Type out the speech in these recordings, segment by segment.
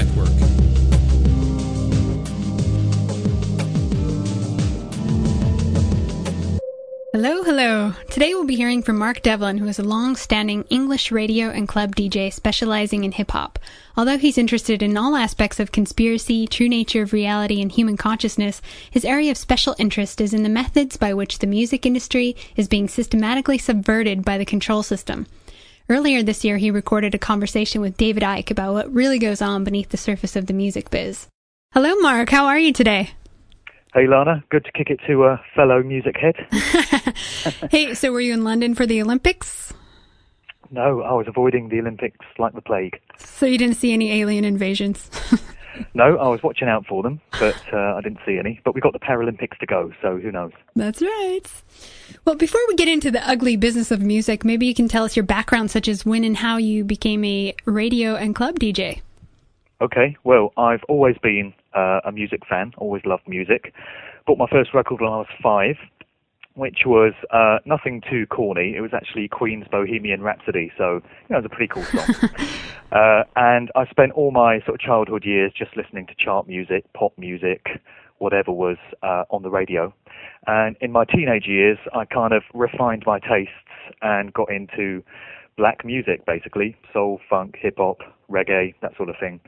Network. Hello, hello. Today we'll be hearing from Mark Devlin, who is a long-standing English radio and club DJ specializing in hip-hop. Although he's interested in all aspects of conspiracy, true nature of reality, and human consciousness, his area of special interest is in the methods by which the music industry is being systematically subverted by the control system. Earlier this year, he recorded a conversation with David Icke about what really goes on beneath the surface of the music biz. Hello, Mark. How are you today? Hey, Lana. Good to kick it to a fellow music head. Hey, so were you in London for the Olympics? No, I was avoiding the Olympics like the plague. So you didn't see any alien invasions? No, I was watching out for them, but I didn't see any. But we got the Paralympics to go, so who knows? That's right. Well, before we get into the ugly business of music, maybe you can tell us your background, such as when and how you became a radio and club DJ. Okay, well, I've always been a music fan, always loved music. Bought my first record when I was 5, which was nothing too corny. It was actually Queen's Bohemian Rhapsody, so it was a pretty cool song. And I spent all my sort of childhood years just listening to chart music, pop music, whatever was on the radio. And in my teenage years, I kind of refined my tastes and got into black music, basically, soul, funk, hip-hop, reggae, that sort of thing.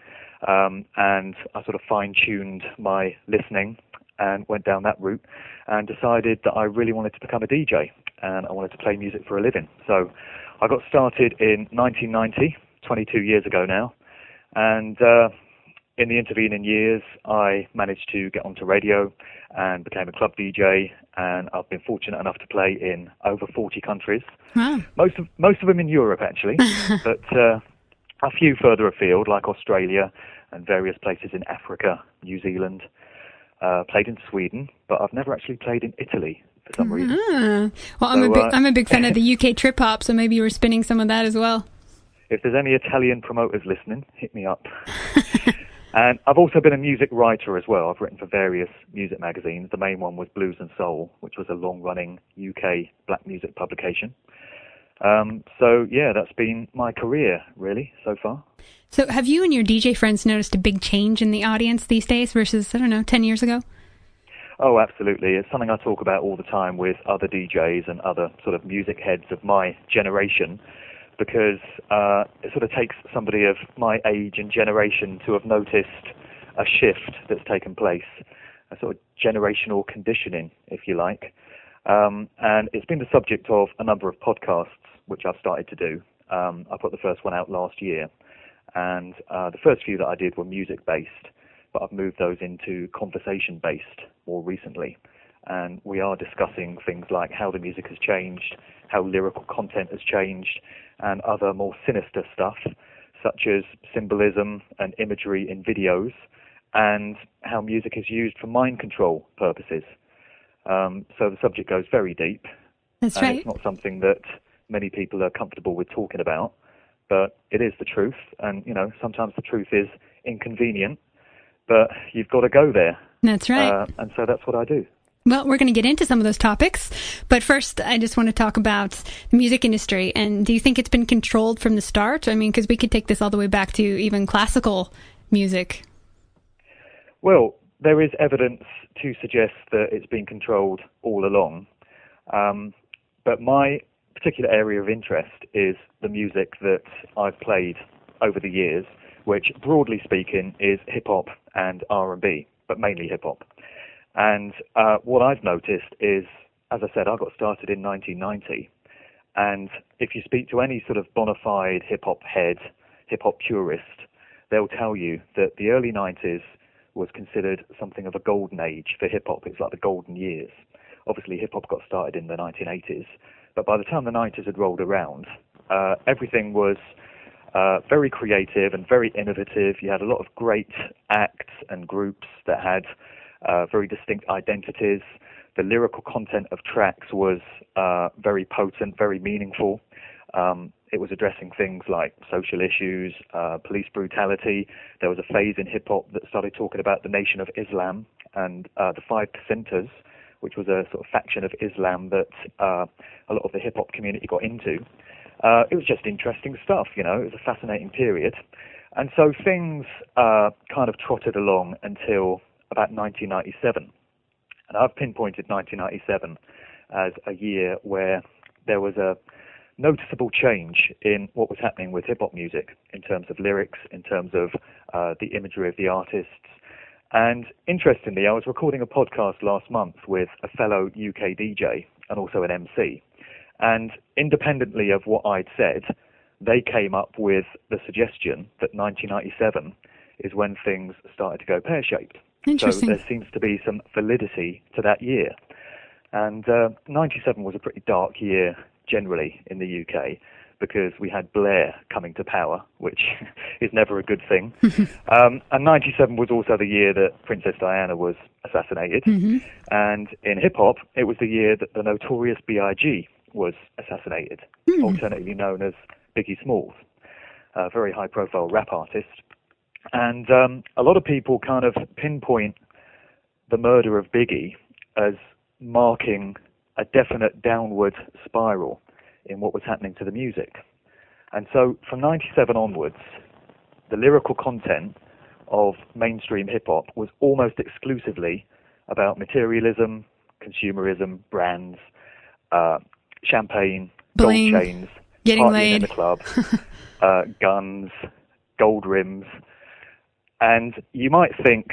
And I sort of fine-tuned my listening and went down that route and decided that I really wanted to become a DJ and I wanted to play music for a living. So I got started in 1990, 22 years ago now, and in the intervening years I managed to get onto radio and became a club DJ, and I've been fortunate enough to play in over 40 countries. Wow. Most of them in Europe, actually, but a few further afield, like Australia and various places in Africa, New Zealand. Played in Sweden, but I've never actually played in Italy for some reason. Well, I'm a big fan of the UK trip hop, so maybe you were spinning some of that as well. If there's any Italian promoters listening, hit me up. And I've also been a music writer as well. I've written for various music magazines. The main one was Blues and Soul, which was a long-running UK black music publication. So, yeah, that's been my career, really, so far. So have you and your DJ friends noticed a big change in the audience these days versus, 10 years ago? Oh, absolutely. It's something I talk about all the time with other DJs and other sort of music heads of my generation, because it sort of takes somebody of my age and generation to have noticed a shift that's taken place, a sort of generational conditioning, if you like. And it's been the subject of a number of podcasts, which I've started to do. I put the first one out last year. And the first few that I did were music-based, but I've moved those into conversation-based more recently. And we are discussing things like how the music has changed, how lyrical content has changed, and other more sinister stuff, such as symbolism and imagery in videos, and how music is used for mind control purposes. So the subject goes very deep. That's right. It's not something that many people are comfortable with talking about. But it is the truth, and, sometimes the truth is inconvenient, but you've got to go there. That's right. And so that's what I do. Well, we're going to get into some of those topics, but first I just want to talk about the music industry. And do you think it's been controlled from the start? I mean, because we could take this all the way back to even classical music. Well, there is evidence to suggest that it's been controlled all along. But my particular area of interest is the music that I've played over the years, which broadly speaking is hip-hop and R&B, but mainly hip-hop. And what I've noticed is, as I said, I got started in 1990, and if you speak to any sort of bona fide hip-hop head, hip-hop purist, they'll tell you that the early 90s was considered something of a golden age for hip-hop. It's like the golden years. Obviously, hip-hop got started in the 1980s, but by the time the 90s had rolled around, everything was very creative and very innovative. You had a lot of great acts and groups that had very distinct identities. The lyrical content of tracks was very potent, very meaningful. It was addressing things like social issues, police brutality. There was a phase in hip-hop that started talking about the Nation of Islam and the 5%ers, which was a sort of faction of Islam that a lot of the hip-hop community got into. It was just interesting stuff, It was a fascinating period. And so things kind of trotted along until about 1997. And I've pinpointed 1997 as a year where there was a noticeable change in what was happening with hip-hop music in terms of lyrics, in terms of the imagery of the artists. And interestingly, I was recording a podcast last month with a fellow UK DJ and also an MC. And independently of what I'd said, they came up with the suggestion that 1997 is when things started to go pear-shaped. Interesting. So there seems to be some validity to that year. And 97 was a pretty dark year generally in the UK because we had Blair coming to power, which is never a good thing. And 97 was also the year that Princess Diana was assassinated. And in hip-hop, it was the year that the notorious B.I.G. was assassinated, alternatively known as Biggie Smalls, a very high-profile rap artist. And a lot of people kind of pinpoint the murder of Biggie as marking a definite downward spiral in what was happening to the music. And so from 97 onwards, the lyrical content of mainstream hip-hop was almost exclusively about materialism, consumerism, brands, champagne, bling, gold chains, getting partying laid in the club, guns, gold rims. And you might think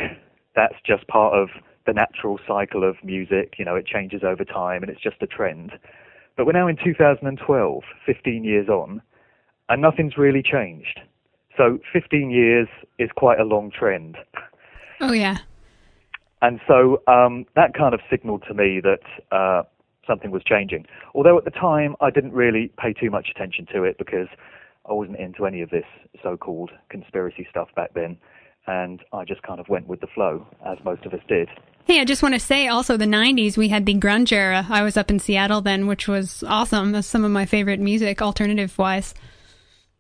that's just part of the natural cycle of music, you know, it changes over time and it's just a trend. But we're now in 2012, 15 years on, and nothing's really changed. So 15 years is quite a long trend. Oh, yeah. And so that kind of signaled to me that something was changing. Although at the time I didn't really pay too much attention to it because I wasn't into any of this so-called conspiracy stuff back then. And I just kind of went with the flow, as most of us did. Hey, I just want to say also the 90s, we had the grunge era. I was up in Seattle then, which was awesome. That's some of my favorite music, alternative-wise.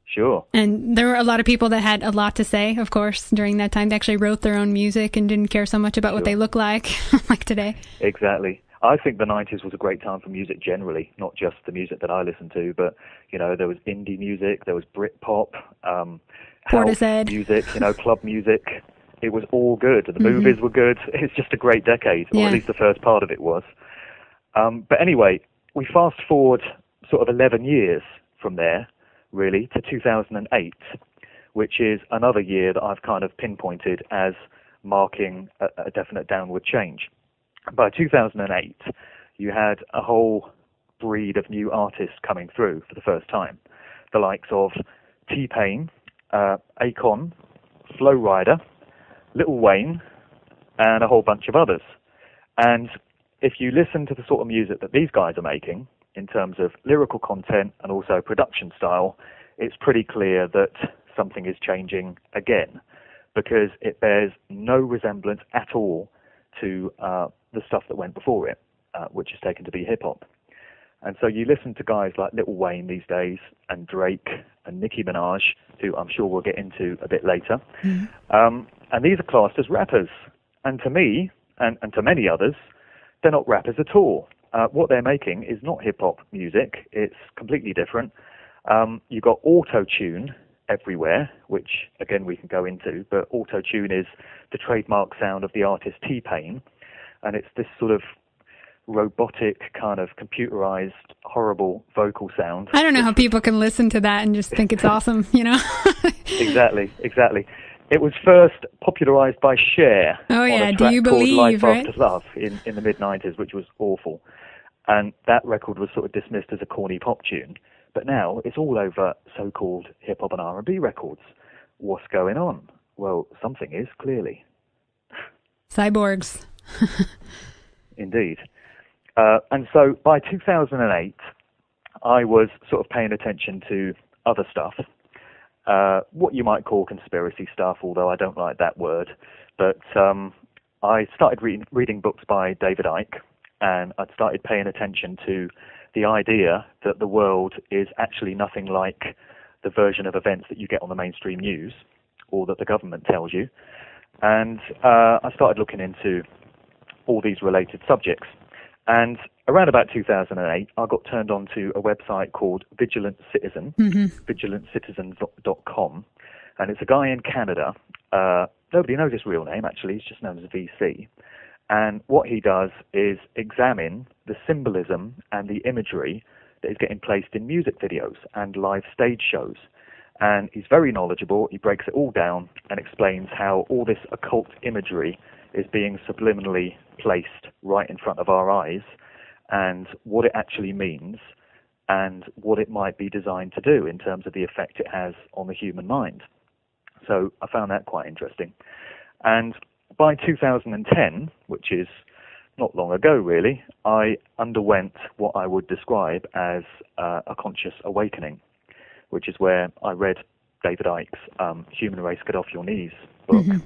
Sure. And there were a lot of people that had a lot to say, of course, during that time. They actually wrote their own music and didn't care so much about what they look like today. Exactly. I think the 90s was a great time for music generally, not just the music that I listened to, but, you know, there was indie music, there was Britpop, house music, you know, club music. It was all good. The movies were good. It's just a great decade, or at least the first part of it was. But anyway, we fast forward sort of 11 years from there, really, to 2008, which is another year that I've kind of pinpointed as marking a definite downward change. By 2008, you had a whole breed of new artists coming through for the first time. The likes of T-Pain, Akon, Flo Rida, Lil Wayne, and a whole bunch of others. And if you listen to the sort of music that these guys are making, in terms of lyrical content and also production style, it's pretty clear that something is changing again, because it bears no resemblance at all to the stuff that went before it, which is taken to be hip-hop. And so you listen to guys like Lil Wayne these days, and Drake, and Nicki Minaj, who I'm sure we'll get into a bit later. And these are classed as rappers. And to me, and to many others, they're not rappers at all. What they're making is not hip-hop music. It's completely different. You've got auto-tune everywhere, which, again, we can go into. But auto-tune is the trademark sound of the artist T-Pain. And it's this sort of robotic, kind of computerized, horrible vocal sound. I don't know how people can listen to that and just think it's awesome, you know? Exactly. It was first popularized by Cher on a track called Life After Love in the mid-90s, which was awful. And that record was sort of dismissed as a corny pop tune. But now it's all over so-called hip-hop and R&B records. What's going on? Well, something is, clearly. Cyborgs. Indeed. And so by 2008, I was sort of paying attention to other stuff, what you might call conspiracy stuff, although I don't like that word. But I started reading books by David Icke, and I'd started paying attention to the idea that the world is actually nothing like the version of events that you get on the mainstream news or that the government tells you. And I started looking into all these related subjects. And around about 2008, I got turned on to a website called Vigilant Citizen, vigilanttcitizen.com. and it's a guy in Canada. Nobody knows his real name, actually. He's just known as VC. And what he does is examine the symbolism and the imagery that is getting placed in music videos and live stage shows. And he's very knowledgeable. He breaks it all down and explains how all this occult imagery is being subliminally placed right in front of our eyes, and what it actually means, and what it might be designed to do in terms of the effect it has on the human mind. So I found that quite interesting. And by 2010, which is not long ago really, I underwent what I would describe as a conscious awakening, which is where I read David Icke's Human Race Get Off Your Knees book. Mm-hmm.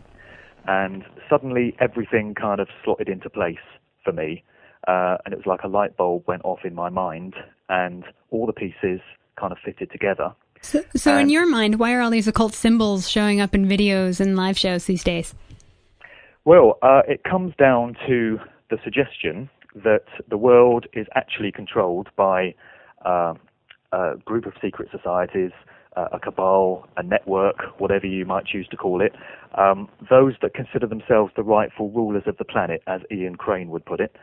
And suddenly everything kind of slotted into place for me. And it was like a light bulb went off in my mind, and all the pieces kind of fitted together. So in your mind, why are all these occult symbols showing up in videos and live shows these days? Well, it comes down to the suggestion that the world is actually controlled by a group of secret societies, a cabal, a network, whatever you might choose to call it, those that consider themselves the rightful rulers of the planet, as Ian Crane would put it.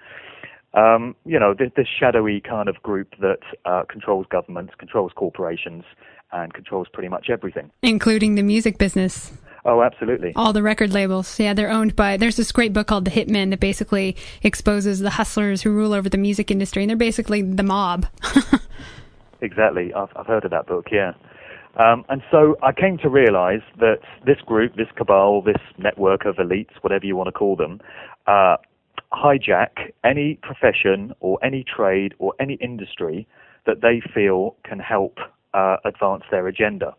This shadowy kind of group that controls governments, controls corporations, and controls pretty much everything. Including the music business. Oh, absolutely. All the record labels. Yeah, they're owned by... There's this great book called The Hitman that basically exposes the hustlers who rule over the music industry, and they're basically the mob. Exactly. I've heard of that book, yeah. And so I came to realize that this group, this cabal, this network of elites, whatever you want to call them, hijack any profession or any trade or any industry that they feel can help advance their agenda.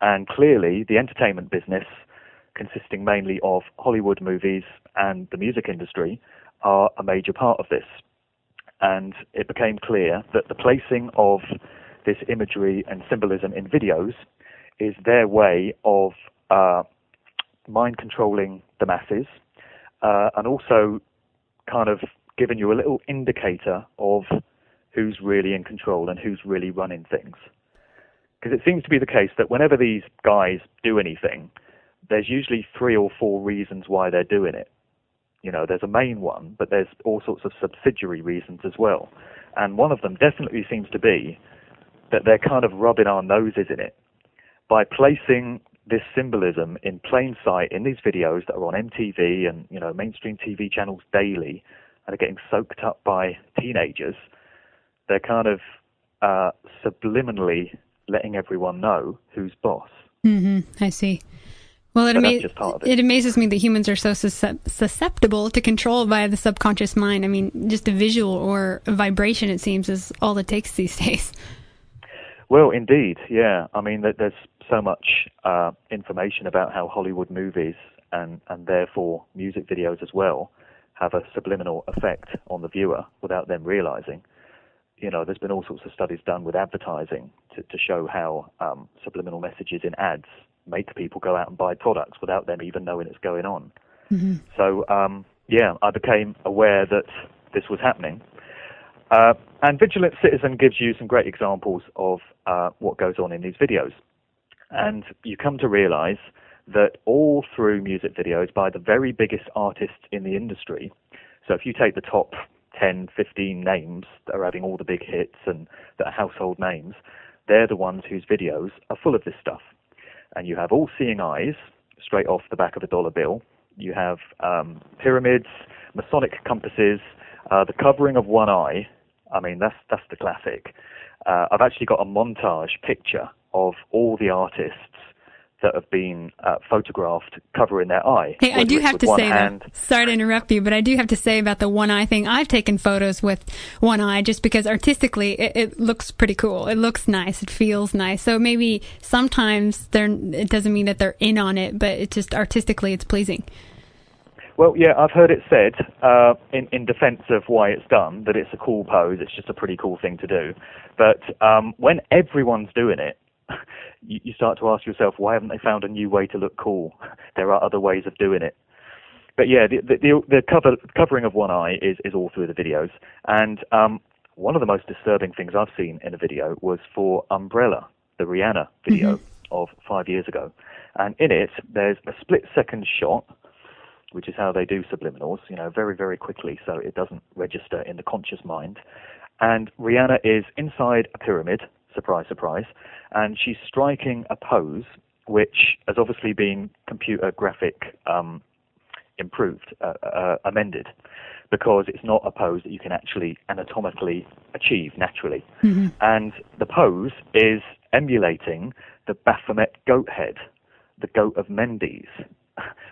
And clearly, the entertainment business, consisting mainly of Hollywood movies and the music industry, are a major part of this. And it became clear that the placing of this imagery and symbolism in videos is their way of mind controlling the masses, and also kind of giving you a little indicator of who's really in control and who's really running things. Because it seems to be the case that whenever these guys do anything, there's usually 3 or 4 reasons why they're doing it. You know, there's a main one, but there's all sorts of subsidiary reasons as well. And one of them definitely seems to be that they're kind of rubbing our noses in it by placing this symbolism in plain sight in these videos that are on MTV and, you know, mainstream TV channels daily and are getting soaked up by teenagers. They're kind of subliminally letting everyone know who's boss. Mm-hmm. I see. Well, it amazes me that humans are so susceptible to control by the subconscious mind. I mean, just a visual or a vibration, it seems, is all it takes these days. Well, indeed, yeah. I mean, there's so much information about how Hollywood movies and therefore music videos as well have a subliminal effect on the viewer without them realizing. You know, there's been all sorts of studies done with advertising to show how subliminal messages in ads make people go out and buy products without them even knowing it's going on. Mm-hmm. So, I became aware that this was happening. And Vigilant Citizen gives you some great examples of what goes on in these videos. And you come to realize that all through music videos by the very biggest artists in the industry, so if you take the top 10, 15 names that are having all the big hits and that are household names, they're the ones whose videos are full of this stuff. And you have all seeing eyes straight off the back of a dollar bill. You have pyramids, Masonic compasses, the covering of one eye. I mean, that's the classic. I've actually got a montage picture of all the artists that have been photographed covering their eye. Hey, I do have to say that. Sorry to interrupt you, but I do have to say about the one eye thing. I've taken photos with one eye just because artistically it looks pretty cool. It looks nice. It feels nice. So maybe sometimes it doesn't mean that they're in on it, but it's just artistically it's pleasing. Well, yeah, I've heard it said in defense of why it's done, that it's a cool pose. It's just a pretty cool thing to do. But when everyone's doing it, you start to ask yourself, why haven't they found a new way to look cool? There are other ways of doing it. But yeah, the covering of one eye is all through the videos. And one of the most disturbing things I've seen in a video was for Umbrella, the Rihanna video. Mm-hmm. of 5 years ago. And in it, there's a split-second shot, which is how they do subliminals, very, very quickly, so it doesn't register in the conscious mind. And Rihanna is inside a pyramid, surprise, surprise, and she's striking a pose which has obviously been computer graphic improved, amended, because it's not a pose that you can actually anatomically achieve naturally. Mm-hmm. And the pose is emulating the Baphomet goat head, the goat of Mendes,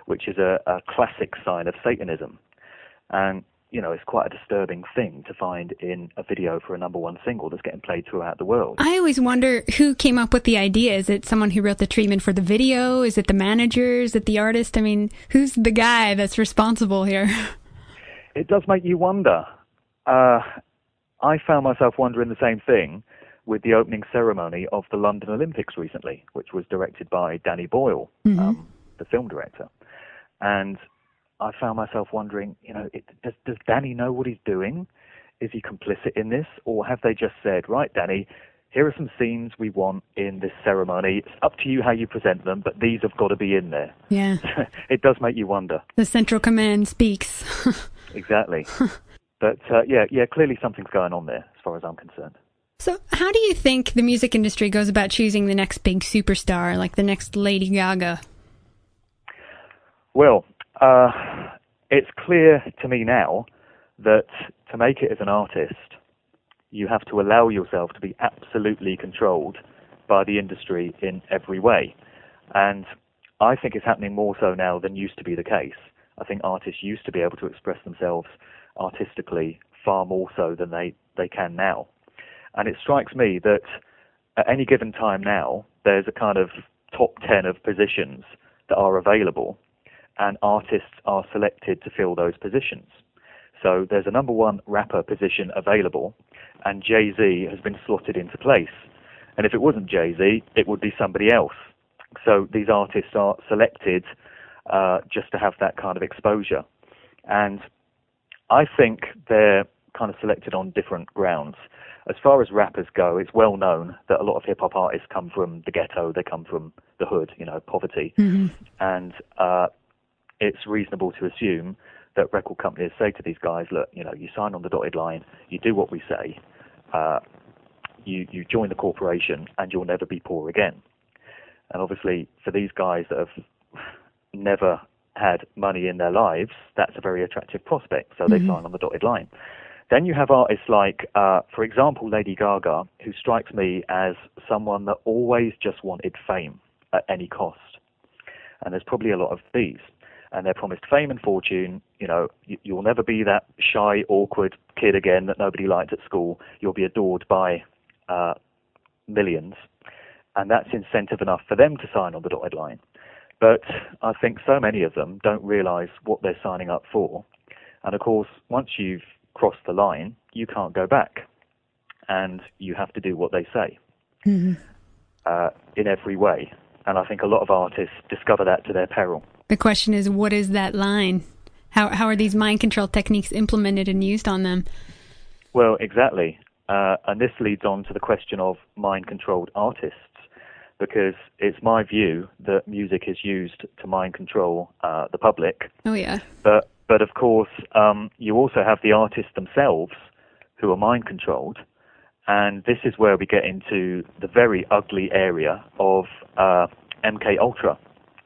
which is a classic sign of Satanism. And, it's quite a disturbing thing to find in a video for a #1 single that's getting played throughout the world. I always wonder who came up with the idea. Is it someone who wrote the treatment for the video? Is it the manager? Is it the artist? I mean, who's the guy that's responsible here? It does make you wonder. I found myself wondering the same thing with the opening ceremony of the London Olympics recently, which was directed by Danny Boyle, mm-hmm. The film director. And I found myself wondering, does Danny know what he's doing? Is he complicit in this? Or have they just said, right, Danny, here are some scenes we want in this ceremony. It's up to you how you present them, but these have got to be in there. Yeah. It does make you wonder. The central command speaks. Exactly. But, clearly something's going on there, as far as I'm concerned. So how do you think the music industry goes about choosing the next big superstar, like the next Lady Gaga? Well, it's clear to me now that to make it as an artist, you have to allow yourself to be absolutely controlled by the industry in every way. And I think it's happening more so now than used to be the case. I think artists used to be able to express themselves artistically far more so than they can now. And it strikes me that at any given time now, there's a kind of top 10 of positions that are available, and artists are selected to fill those positions. So there's a #1 rapper position available, and Jay-Z has been slotted into place. And if it wasn't Jay-Z, it would be somebody else. So these artists are selected just to have that kind of exposure. And I think they're kind of selected on different grounds. As far as rappers go, it's well known that a lot of hip-hop artists come from the ghetto, they come from the hood, poverty. Mm-hmm. And it's reasonable to assume that record companies say to these guys, look, you sign on the dotted line, you do what we say, you join the corporation, and you'll never be poor again. And obviously, for these guys that have never had money in their lives, that's a very attractive prospect, so they sign on the dotted line. Then you have artists like, for example, Lady Gaga, who strikes me as someone that always just wanted fame at any cost. And there's probably a lot of these. And they're promised fame and fortune. You'll never be that shy, awkward kid again that nobody liked at school. You'll be adored by millions. And that's incentive enough for them to sign on the dotted line. But I think so many of them don't realize what they're signing up for. And of course, once you've crossed the line, you can't go back. And you have to do what they say in every way. And I think a lot of artists discover that to their peril. The question is, what is that line? How are these mind control techniques implemented and used on them? Well, exactly. And this leads on to the question of mind-controlled artists, because it's my view that music is used to mind control the public. Oh, yeah. But of course, you also have the artists themselves who are mind-controlled, and this is where we get into the very ugly area of MK Ultra,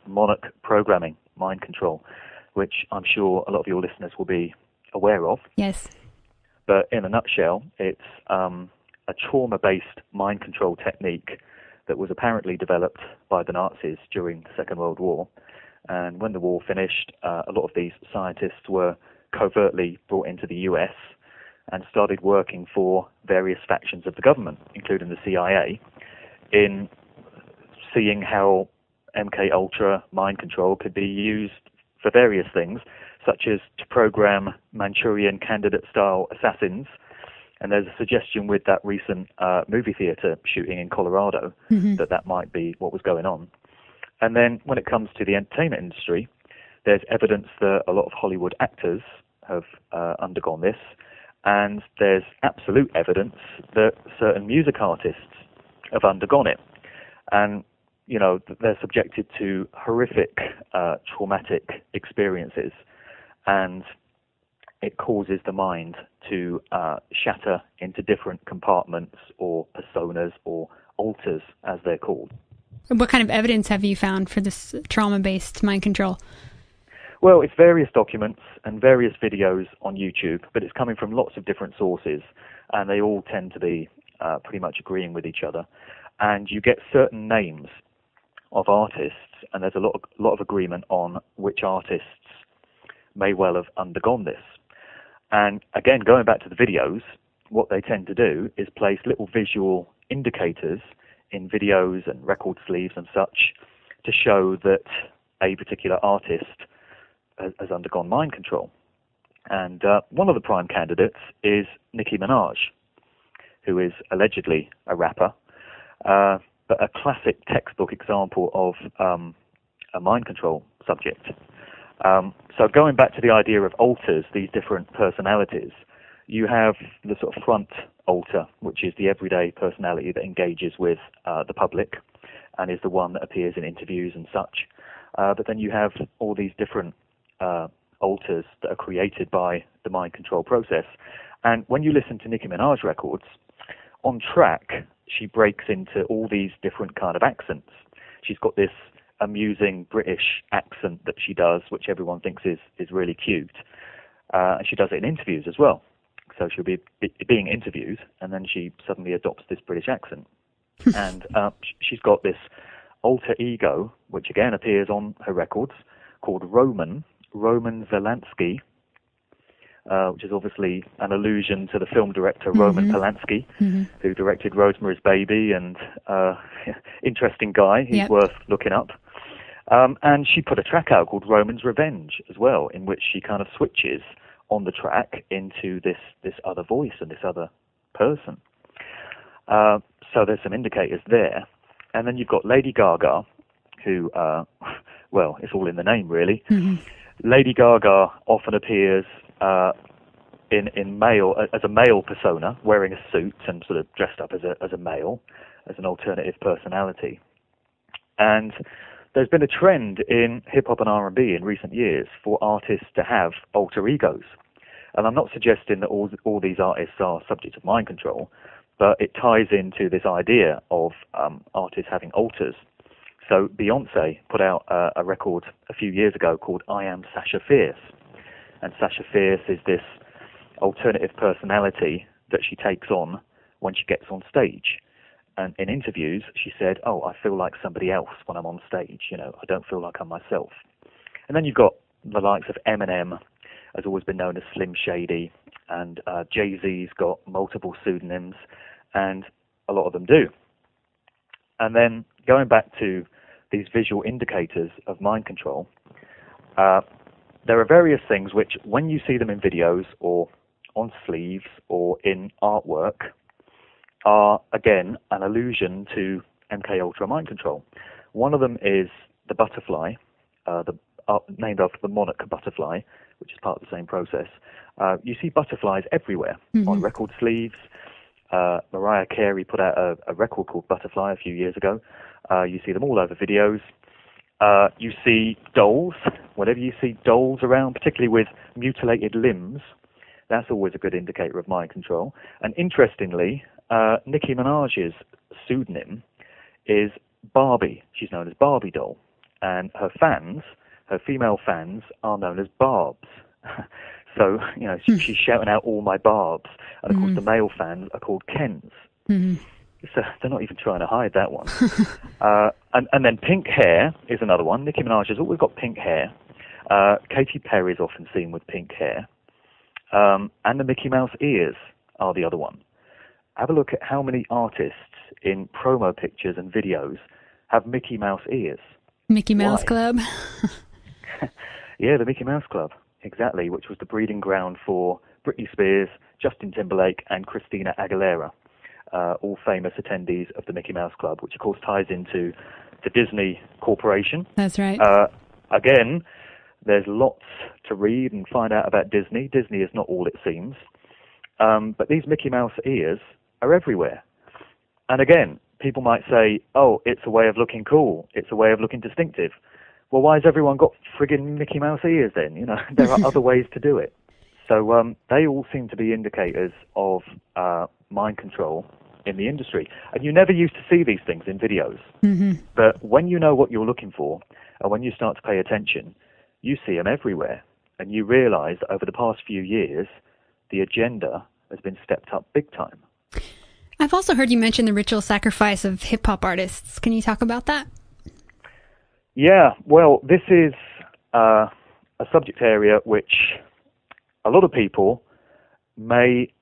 monarch programming, mind control, which I'm sure a lot of your listeners will be aware of. Yes. But in a nutshell, it's a trauma-based mind control technique that was apparently developed by the Nazis during the Second World War. And when the war finished, a lot of these scientists were covertly brought into the US and started working for various factions of the government, including the CIA, in seeing how MK Ultra mind control could be used for various things, such as to program Manchurian candidate-style assassins. And there's a suggestion with that recent movie theater shooting in Colorado that might be what was going on. And then when it comes to the entertainment industry, there's evidence that a lot of Hollywood actors have undergone this, and there's absolute evidence that certain music artists have undergone it. And they're subjected to horrific, traumatic experiences, and it causes the mind to shatter into different compartments or personas or alters, as they're called. What kind of evidence have you found for this trauma-based mind control? Well, it's various documents and various videos on YouTube, but it's coming from lots of different sources, and they all tend to be pretty much agreeing with each other. And you get certain names of artists, and there's a lot of agreement on which artists may well have undergone this. And again, going back to the videos, what they tend to do is place little visual indicators in videos and record sleeves and such to show that a particular artist has undergone mind control. And one of the prime candidates is Nicki Minaj, who is allegedly a rapper, but a classic textbook example of a mind control subject. So going back to the idea of alters, these different personalities, you have the sort of front alter, which is the everyday personality that engages with the public and is the one that appears in interviews and such. But then you have all these different alters that are created by the mind control process. And when you listen to Nicki Minaj records, on track, she breaks into all these different kind of accents. She's got this amusing British accent that she does, which everyone thinks is really cute. And she does it in interviews as well. So she'll be being interviewed, and then she suddenly adopts this British accent. And she's got this alter ego, which again appears on her records, called Roman Zelensky, which is obviously an allusion to the film director Roman Polanski, who directed Rosemary's Baby, and interesting guy. He's worth looking up. And she put a track out called Roman's Revenge as well, in which she kind of switches on the track into this other voice and this other person. So there's some indicators there. And then you've got Lady Gaga, who, well, it's all in the name, really. Lady Gaga often appears in male, as a male persona, wearing a suit and sort of dressed up as a male, as an alternative personality. And there's been a trend in hip-hop and R&B in recent years for artists to have alter egos. And I'm not suggesting that all these artists are subject of mind control, but it ties into this idea of artists having alters. So Beyonce put out a record a few years ago called I Am Sasha Fierce. And Sasha Fierce is this alternative personality that she takes on when she gets on stage. And in interviews, she said, I feel like somebody else when I'm on stage. I don't feel like I'm myself. And then you've got the likes of Eminem, has always been known as Slim Shady, and Jay-Z's got multiple pseudonyms, and a lot of them do. And then going back to these visual indicators of mind control, there are various things which, when you see them in videos or on sleeves or in artwork, are, again, an allusion to MKUltra mind control. One of them is the butterfly, named after the monarch butterfly, which is part of the same process. You see butterflies everywhere, on record sleeves. Mariah Carey put out a record called Butterfly a few years ago. You see them all over videos. You see dolls. Whenever you see dolls around, particularly with mutilated limbs, that's always a good indicator of mind control. And interestingly, Nicki Minaj's pseudonym is Barbie. She's known as Barbie Doll. And her female fans, are known as Barbs. So, she's shouting out all my Barbs. And, of course, the male fans are called Kens. So they're not even trying to hide that one. And then pink hair is another one. Nicki Minaj has always got pink hair. Katy Perry is often seen with pink hair. And the Mickey Mouse ears are the other one. Have a look at how many artists in promo pictures and videos have Mickey Mouse ears. Mickey Mouse Club. Yeah, the Mickey Mouse Club, exactly, which was the breeding ground for Britney Spears, Justin Timberlake, and Christina Aguilera, all famous attendees of the Mickey Mouse Club, which of course ties into the Disney Corporation. That's right. Again, there's lots to read and find out about Disney. Disney is not all it seems. But these Mickey Mouse ears are everywhere. And again, people might say, oh, it's a way of looking cool. It's a way of looking distinctive. Well, why has everyone got friggin' Mickey Mouse ears then? You know, there are other ways to do it. So they all seem to be indicators of mind control in the industry. And you never used to see these things in videos. Mm-hmm. But when you know what you're looking for, and when you start to pay attention, you see them everywhere. And you realize that over the past few years, the agenda has been stepped up big time. I've also heard you mention the ritual sacrifice of hip-hop artists. Can you talk about that? Yeah, well, this is a subject area which a lot of people may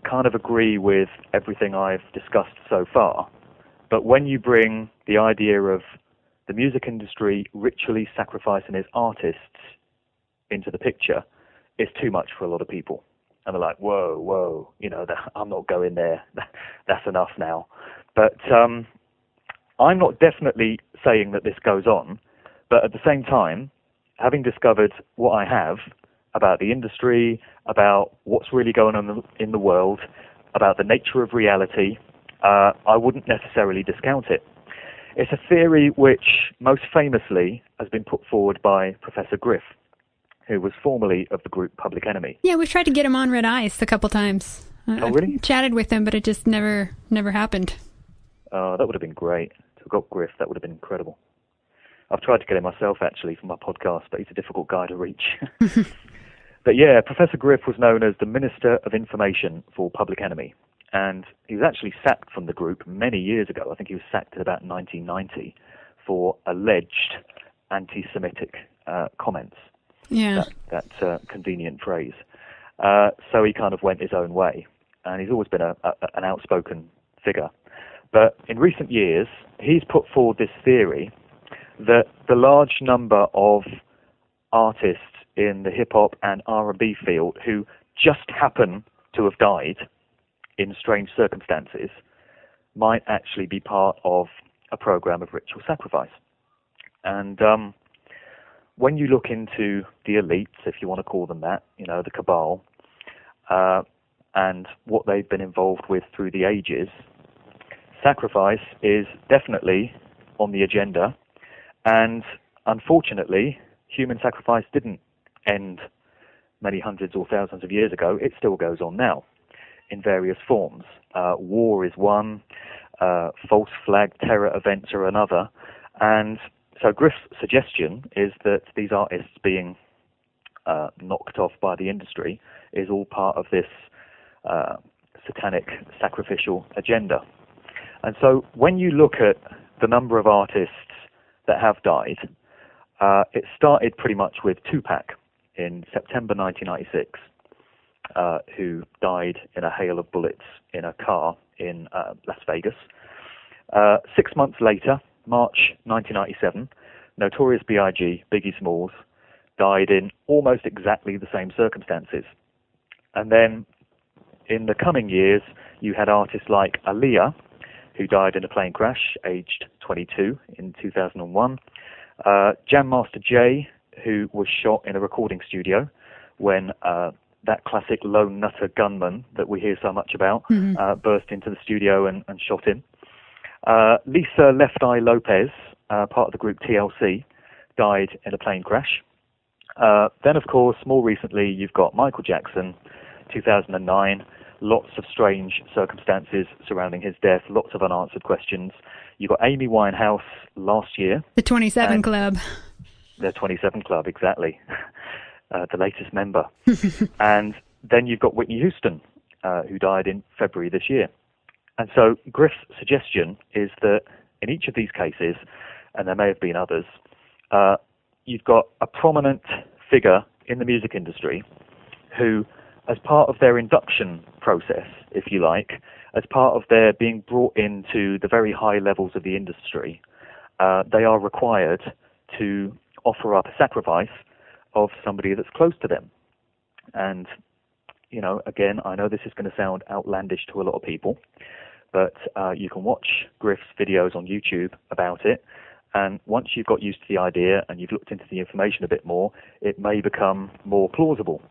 kind of agree with everything I've discussed so far. But when you bring the idea of the music industry ritually sacrificing its artists into the picture, it's too much for a lot of people. And they're like, whoa, you know, I'm not going there. That's enough now. But I'm not definitely saying that this goes on. But at the same time, having discovered what I have about the industry, about what's really going on in the world, about the nature of reality, I wouldn't necessarily discount it. It's a theory which most famously has been put forward by Professor Griff, who was formerly of the group Public Enemy. Yeah, we've tried to get him on Red Ice a couple times. Oh, really? I've chatted with him, but it just never happened. Oh, that would have been great. To have got Griff, that would have been incredible. I've tried to get him myself, actually, for my podcast, but he's a difficult guy to reach. But yeah, Professor Griff was known as the Minister of Information for Public Enemy. And he was actually sacked from the group many years ago. I think he was sacked in about 1990 for alleged anti-Semitic comments. Yeah. That convenient phrase. So he kind of went his own way. And he's always been an outspoken figure. But in recent years, he's put forward this theory that the large number of artists in the hip-hop and R&B field who just happen to have died in strange circumstances might actually be part of a program of ritual sacrifice. And when you look into the elites, if you want to call them that, you know, the cabal, and what they've been involved with through the ages, sacrifice is definitely on the agenda. And unfortunately, human sacrifice didn't end many hundreds or thousands of years ago. It still goes on now in various forms. War is one, false flag terror events are another. And so Griff's suggestion is that these artists being knocked off by the industry is all part of this satanic sacrificial agenda. And so when you look at the number of artists that have died, it started pretty much with Tupac in September 1996, who died in a hail of bullets in a car in Las Vegas. 6 months later, March 1997, Notorious B.I.G., Biggie Smalls, died in almost exactly the same circumstances. And then in the coming years, you had artists like Aaliyah, who died in a plane crash, aged 22 in 2001. Jam Master Jay, who was shot in a recording studio when that classic lone nutter gunman that we hear so much about burst into the studio and shot him. Lisa Left Eye Lopez, part of the group TLC, died in a plane crash. Then, of course, more recently, you've got Michael Jackson, 2009, lots of strange circumstances surrounding his death, lots of unanswered questions. You've got Amy Winehouse last year. The 27 Club. The 27 Club, exactly. The latest member. And then you've got Whitney Houston, who died in February this year. And so Griff's suggestion is that in each of these cases, and there may have been others, you've got a prominent figure in the music industry who, as part of their induction process, if you like, as part of their being brought into the very high levels of the industry, they are required to offer up a sacrifice of somebody that's close to them. And, you know, again, I know this is going to sound outlandish to a lot of people, but you can watch Griff's videos on YouTube about it. And once you've got used to the idea and you've looked into the information a bit more, it may become more plausible.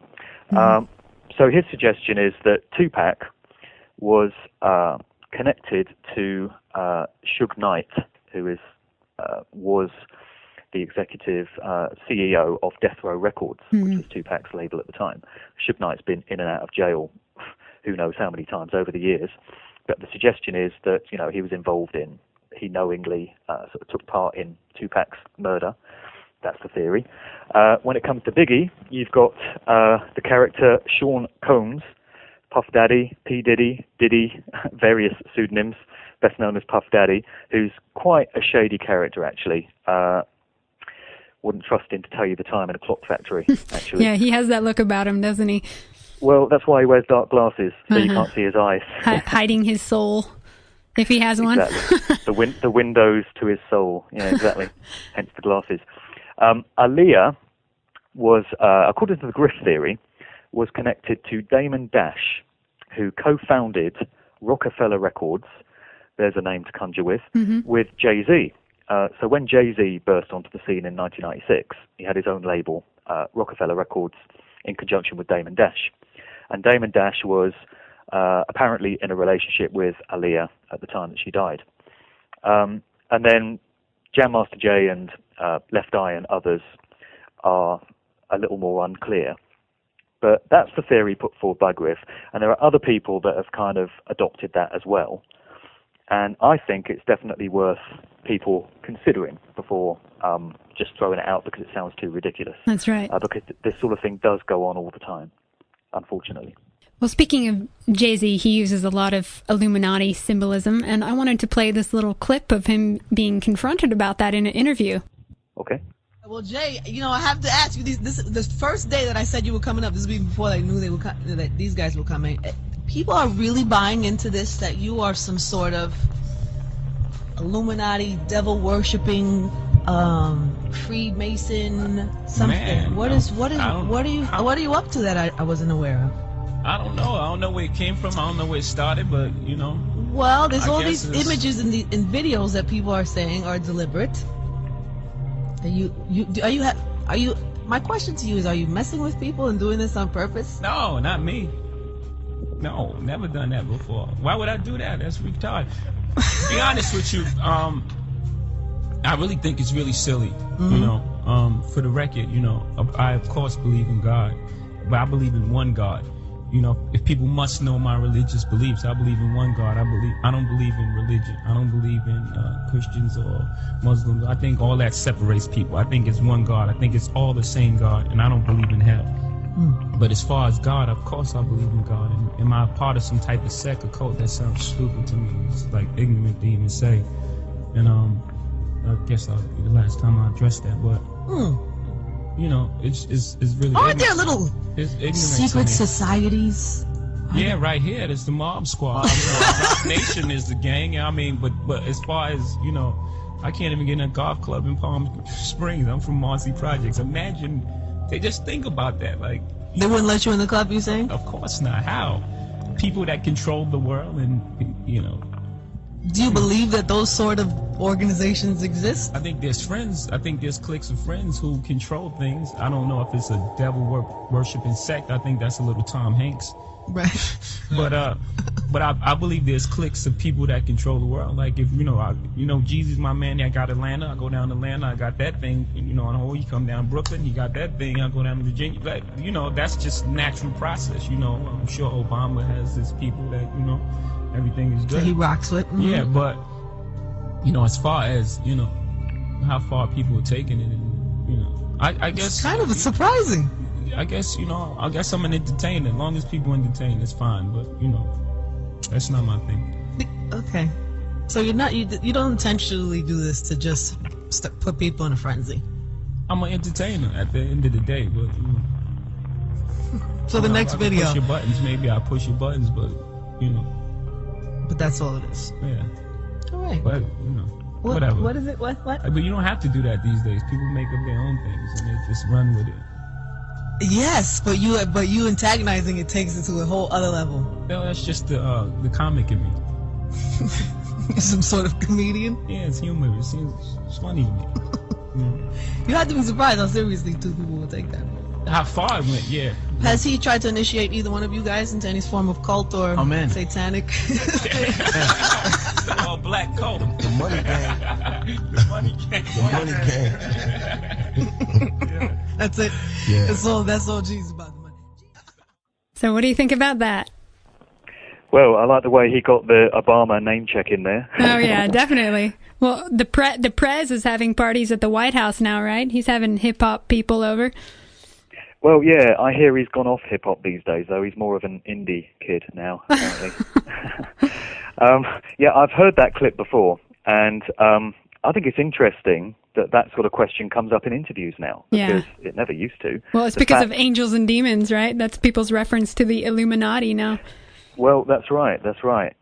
So his suggestion is that Tupac was connected to Suge Knight, who was the executive CEO of Death Row Records, which was Tupac's label at the time. Suge Knight's been in and out of jail who knows how many times over the years, but the suggestion is that, you know, he knowingly sort of took part in Tupac's murder. That's the theory. When it comes to Biggie, you've got the character Sean Combs, Puff Daddy, P. Diddy, Diddy, various pseudonyms, best known as Puff Daddy, who's quite a shady character, actually. Wouldn't trust him to tell you the time in a clock factory, actually. Yeah, he has that look about him, doesn't he? Well, that's why he wears dark glasses, so you can't see his eyes. Hiding his soul, if he has one. Exactly. The windows to his soul. Yeah, exactly. Hence the glasses. Aaliyah was, according to the Griff theory, was connected to Damon Dash, who co-founded Rockefeller Records, there's a name to conjure with Jay-Z. So when Jay-Z burst onto the scene in 1996, he had his own label, Rockefeller Records, in conjunction with Damon Dash. And Damon Dash was apparently in a relationship with Aaliyah at the time that she died. And then Jam Master Jay and Left Eye and others are a little more unclear. But that's the theory put forward by Griff. And there are other people that have kind of adopted that as well. And I think it's definitely worth people considering before just throwing it out because it sounds too ridiculous. That's right. Because this sort of thing does go on all the time, unfortunately. Well, speaking of Jay-Z, he uses a lot of Illuminati symbolism, and I wanted to play this little clip of him being confronted about that in an interview. Okay. Well, Jay, you know, I have to ask you, this first day that I said you were coming up, this was before I knew that these guys were coming. People are really buying into this, that you are some sort of Illuminati, devil-worshipping, Freemason, something. Man, what are you up to that I wasn't aware of? I don't know. I don't know where it came from. I don't know where it started, but you know. Well, there's all these images in videos that people are saying are deliberate. My question to you is, are you messing with people and doing this on purpose? No, not me. No, never done that before. Why would I do that? That's retarded. To be honest with you, I really think it's really silly. You know, for the record, you know, I of course believe in God, but I believe in one God. You know, if people must know my religious beliefs, I believe in one God. I don't believe in religion. I don't believe in Christians or Muslims. I think all that separates people. I think it's one God. I think it's all the same God, and I don't believe in hell. But as far as God, of course I believe in God. And am I part of some type of sect or cult? That sounds stupid to me. It's like ignorant to even say. And I guess that'll be the last time I address that. But you know, it's really. Aren't there little secret to societies? Yeah, right here. There's the Mob Squad. Rock Nation is the gang. I mean, but as far as, you know, I can't even get in a golf club in Palm Springs. I'm from Marcy Projects. Imagine, they just think about that. Like, they wouldn't let you in the club, you saying? Of course not. How? People that control the world, and you know. Do you believe that those sort of organizations exist? I think there's friends. I think there's cliques of friends who control things. I don't know if it's a devil worshiping sect. I think that's a little Tom Hanks. Right. But I believe there's cliques of people that control the world. Like, if you know, Jesus, my man, I got Atlanta. I go down to Atlanta. I got that thing. You know, on you come down Brooklyn. You got that thing. I go down to Virginia. But you know, that's just natural process. You know, I'm sure Obama has his people that, you know, everything is good. That he rocks with. Yeah, but you know, as far as, you know, how far people are taking it, and you know, I guess it's kind of surprising. I guess, you know, I guess I'm an entertainer. As long as people entertain, it's fine. But you know, that's not my thing. Okay, so you don't intentionally do this to just put people in a frenzy. I'm an entertainer at the end of the day, but you know. So the next video. Push your buttons. Maybe I push your buttons, but you know. But that's all it is. Yeah. All right. But you know, whatever. What is it? What? But you don't have to do that these days. People make up their own things and they just run with it. Yes, but you antagonizing it takes it to a whole other level. No, that's just the comic in me. You're some sort of comedian? Yeah, it's humor. It's funny to me. You have to be surprised how seriously two people will take that. how far it went, yeah. Has he tried to initiate either one of you guys into any form of cult or satanic? All black cult. The money gang. The money gang. The money gang. Yeah. That's it. Yeah. That's all Jesus about the money. So what do you think about that? Well, I like the way he got the Obama name check in there. Oh yeah, definitely. Well, the Prez is having parties at the White House now, right? He's having hip hop people over. Well, yeah, I hear he's gone off hip hop these days, though. He's more of an indie kid now, apparently. Yeah, I've heard that clip before, and I think it's interesting that sort of question comes up in interviews now, because it never used to. Well, it's because of angels and demons, right? That's people's reference to the Illuminati now. Well, that's right.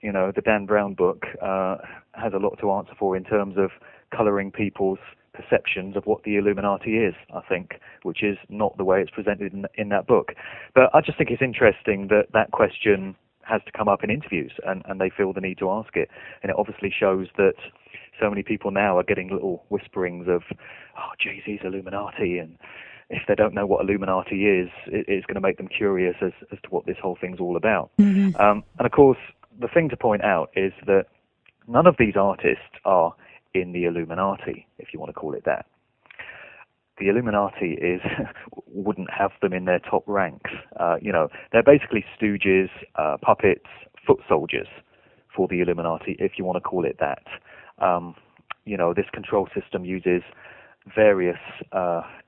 You know, the Dan Brown book has a lot to answer for in terms of colouring people's perceptions of what the Illuminati is, I think, which is not the way it's presented in that book. But I just think it's interesting that question has to come up in interviews, and they feel the need to ask it. And it obviously shows that so many people now are getting little whisperings of, oh, Jay-Z's Illuminati, and if they don't know what Illuminati is, it's going to make them curious as to what this whole thing's all about. Mm-hmm. And of course, the thing to point out is that none of these artists are in the Illuminati, if you want to call it that. The Illuminati wouldn't have them in their top ranks. You know, they're basically stooges, puppets, foot soldiers for the Illuminati, if you want to call it that. You know, this control system uses various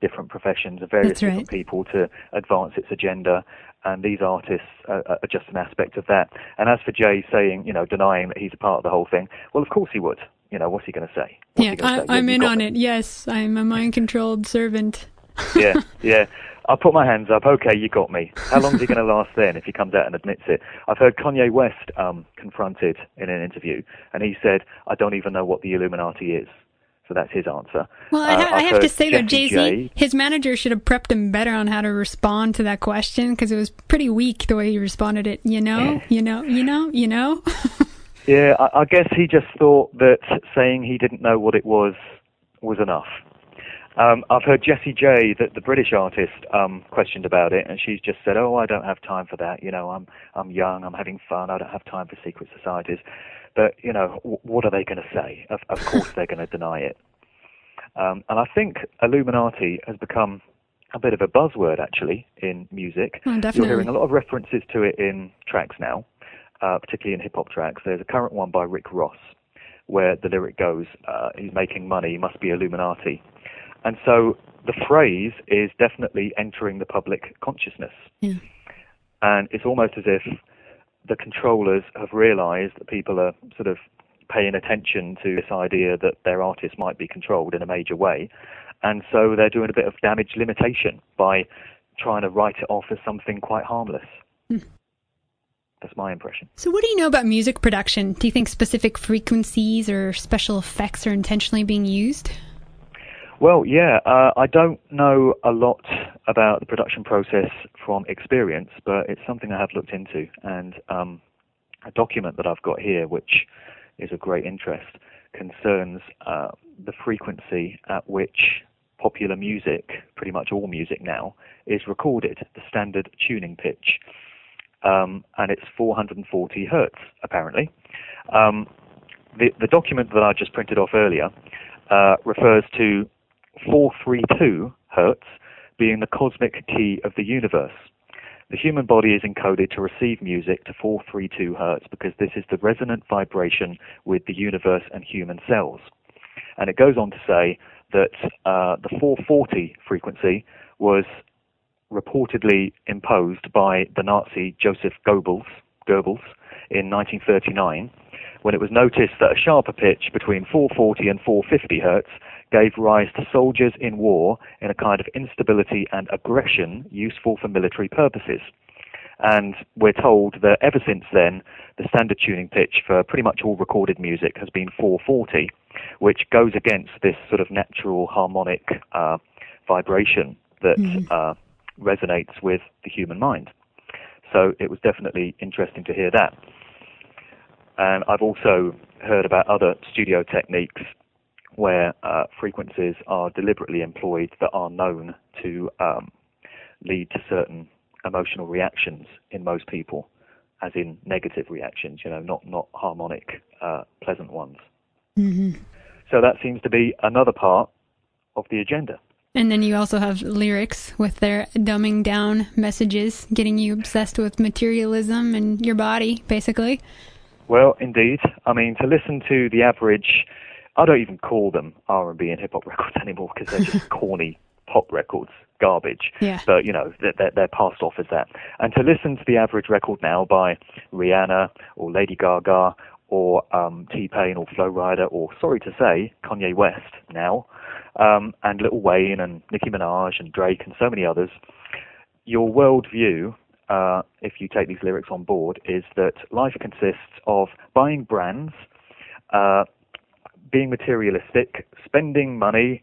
different professions and various different people to advance its agenda, and these artists are just an aspect of that. And as for Jay saying, you know, denying that he's a part of the whole thing, well, of course he would. You know, what's he going to say? I'm in on it. Yes, I'm a mind-controlled servant. Yeah. I'll put my hands up. Okay, you got me. How long is he going to last then if he comes out and admits it? I've heard Kanye West confronted in an interview, and he said, I don't even know what the Illuminati is. So that's his answer. Well, I have to say, though, Jay-Z, his manager should have prepped him better on how to respond to that question, because it was pretty weak the way he responded it. You know. Yeah, I guess he just thought that saying he didn't know what it was enough. I've heard Jessie J, the British artist, questioned about it, and she's just said, "Oh, I don't have time for that. You know, I'm young, I'm having fun. I don't have time for secret societies." But you know, what are they going to say? Of course, they're going to deny it. And I think Illuminati has become a bit of a buzzword actually in music. Oh, definitely. You're hearing a lot of references to it in tracks now. Particularly in hip-hop tracks. There's a current one by Rick Ross where the lyric goes, he's making money, he must be Illuminati. And so the phrase is definitely entering the public consciousness. Yeah. And it's almost as if the controllers have realized that people are sort of paying attention to this idea that their artists might be controlled in a major way. And so they're doing a bit of damage limitation by trying to write it off as something quite harmless. That's my impression. So what do you know about music production? Do you think specific frequencies or special effects are intentionally being used? Well, yeah, I don't know a lot about the production process from experience, but it's something I have looked into. And a document that I've got here, which is of great interest, concerns the frequency at which popular music, pretty much all music now, is recorded, the standard tuning pitch. And it's 440 hertz, apparently. The document that I just printed off earlier refers to 432 hertz being the cosmic key of the universe. The human body is encoded to receive music to 432 hertz because this is the resonant vibration with the universe and human cells. And it goes on to say that the 440 frequency was reportedly imposed by the Nazi Joseph Goebbels in 1939, when it was noticed that a sharper pitch between 440 and 450 hertz gave rise to soldiers in war in a kind of instability and aggression useful for military purposes. And we're told that ever since then, the standard tuning pitch for pretty much all recorded music has been 440, which goes against this sort of natural harmonic vibration that resonates with the human mind. So it was definitely interesting to hear that. And I've also heard about other studio techniques where frequencies are deliberately employed that are known to lead to certain emotional reactions in most people, as in negative reactions, not harmonic, pleasant ones. Mm-hmm. So that seems to be another part of the agenda. And then you also have lyrics with their dumbing down messages, getting you obsessed with materialism and your body, basically. Well, indeed. I mean, to listen to the average, I don't even call them R&B and hip-hop records anymore because they're just corny pop records, garbage. Yeah. But, they're passed off as that. And to listen to the average record now by Rihanna or Lady Gaga or T-Pain or Flo Rida or, sorry to say, Kanye West now, and Lil Wayne and Nicki Minaj and Drake and so many others, your worldview, if you take these lyrics on board, is that life consists of buying brands, being materialistic, spending money,